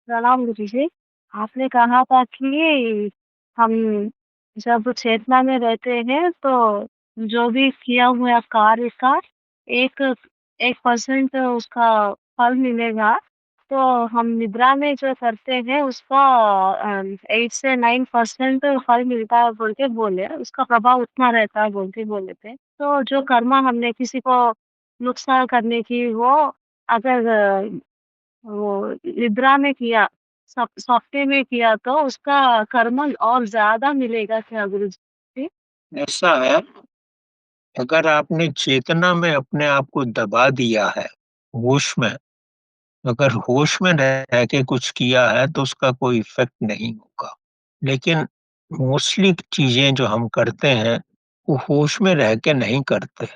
प्रणाम गुरु जी। आपने कहा था कि हम जब चेतना में रहते हैं तो जो भी किया हुआ कार्य का एक 1% उसका फल मिलेगा। तो हम निद्रा में जो करते हैं उसका 8 से 9% फल मिलता है बोल के बोले, उसका प्रभाव उतना रहता है बोल के बोले थे। तो जो कर्म हमने किसी को नुकसान करने की वो अगर वो निद्रा में किया, सपने में किया तो उसका कर्म और ज़्यादा मिलेगा क्या गुरुजी? ऐसा है, अगर आपने चेतना में अपने आप को दबा दिया है, होश में, अगर होश में रह के कुछ किया है तो उसका कोई इफ़ेक्ट नहीं होगा। लेकिन मोस्टली चीज़ें जो हम करते हैं, वो होश में रह के नहीं करते।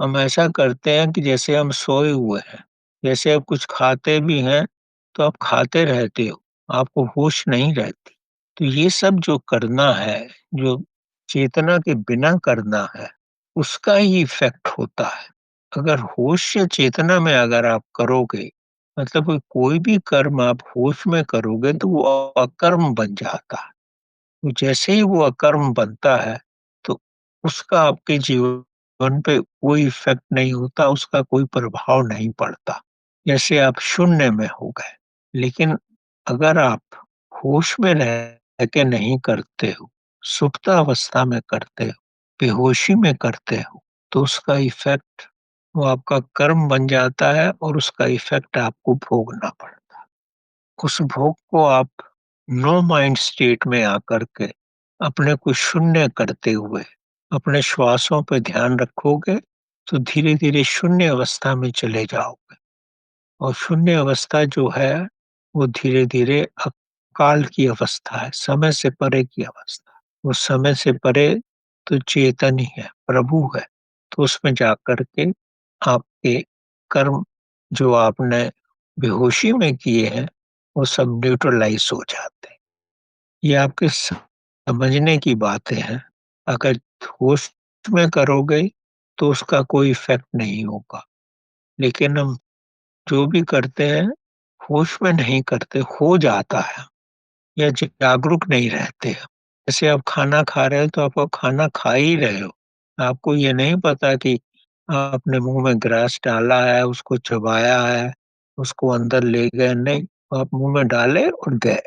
हम ऐसा करते हैं कि जैसे हम सोए हुए हैं, जैसे आप कुछ खाते भी हैं, तो आप खाते रहते हो, आपको होश नहीं रहती। तो ये सब जो करना है, जो चेतना के बिना करना है, उसका ही इफ़ेक्ट होता है। अगर होश या चेतना में अगर आप करोगे, मतलब कोई भी कर्म आप होश में करोगे तो वो अकर्म बन जाता है। तो जैसे ही वो अकर्म बनता है, तो उसका आपके जीवन पे कोई इफ़ेक्ट नहीं होता, उसका कोई प्रभाव नहीं पड़ता। जैसे आप शून्य में हो गए। लेकिन अगर आप होश में रह के नहीं करते हो, सुप्तावस्था में करते हो, बेहोशी में करते हो, तो उसका इफ़ेक्ट वो आपका कर्म बन जाता है और उसका इफ़ेक्ट आपको भोगना पड़ता है। उस भोग को आप नो माइंड स्टेट में आकर के अपने को शून्य करते हुए अपने श्वासों पे ध्यान रखोगे, तो धीरे-धीरे शून्य अवस्था में चले जाओगे और शून्य अवस्था जो है, वो धीरे-धीरे अकाल की अवस्था है, समय से परे की अवस्था। वो समय से परे तो चेतन ही है, प्रभु है, तो उसमें जाकर के आपके कर्म जो आपने बेहोशी में किए हैं, वो सब न्यूट्रलाइज़ हो जाते हैं। ये आपके समझने की बातें हैं। अगर होश में करोगे, तो उसका कोई इफ़ेक्ट नहीं होगा। लेकिन हम जो भी करते हैं, होश में नहीं करते, हो जाता है या जागरूक नहीं रहते हैं। जैसे आप खाना खा रहे हो, तो आप वो खाना खा ही रहे हो। आपको ये नहीं पता कि आपने मुँह में ग्रास डाला है, उसको चबाया है, उसको अंदर ले गए, नहीं, आप मुँह में डाले और गए।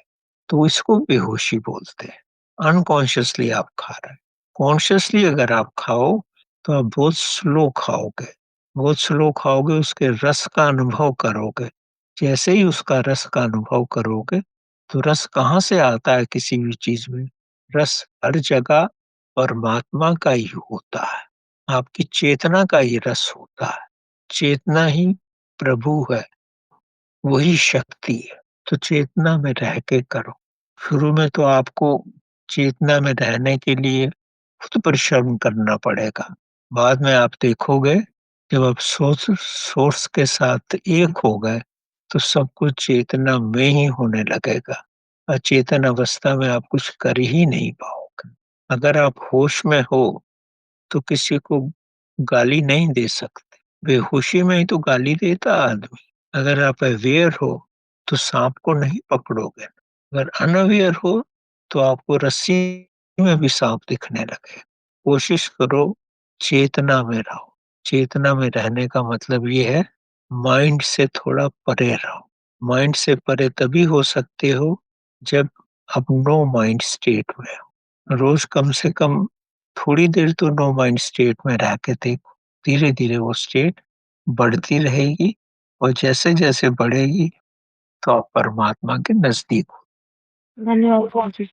तो इसको बेहोशी बोलते हैं। अनकॉन्शियसली आप खा रहे हैं। कॉन्शियसली अगर आप खाओ, तो आप बहुत स्लो खाओगे। बहुत स्लो खाओगे, उसके रस का अनुभव करोगे। जैसे ही उसका रस का अनुभव करोगे, तो रस कहाँ से आता है किसी भी चीज़ में? रस हर जगह परमात्मा का ही होता है। आपकी चेतना का ही रस होता है। चेतना ही प्रभु है, वही शक्ति है। तो चेतना में रह के करो। शुरू में तो आपको चेतना में रहने के लिए खुद परिश्रम करना पड़ेगा। बाद में आप देखोगे, जब आप सोर्स के साथ एक हो गए, तो सब कुछ चेतना में ही होने लगेगा। अचेतन अवस्था में आप कुछ कर ही नहीं पाओगे। अगर आप होश में हो, तो किसी को गाली नहीं दे सकते। बेहोशी में ही तो गाली देता आदमी। अगर आप अवेयर हो, तो सांप को नहीं पकड़ोगे। अगर अनअवेयर हो, तो आपको रस्सी में भी सांप दिखने लगे। कोशिश करो, चेतना में रहो। चेतना में रहने का मतलब ये है, माइंड से थोड़ा परे रहो। माइंड से परे तभी हो सकते हो, जब आप नो माइंड स्टेट में हो। रोज कम से कम थोड़ी देर तो नो माइंड स्टेट में रह के देखो। धीरे-धीरे वो स्टेट बढ़ती रहेगी और जैसे-जैसे बढ़ेगी, तो आप परमात्मा के नज़दीक हो। धन्यवाद गुरुजी।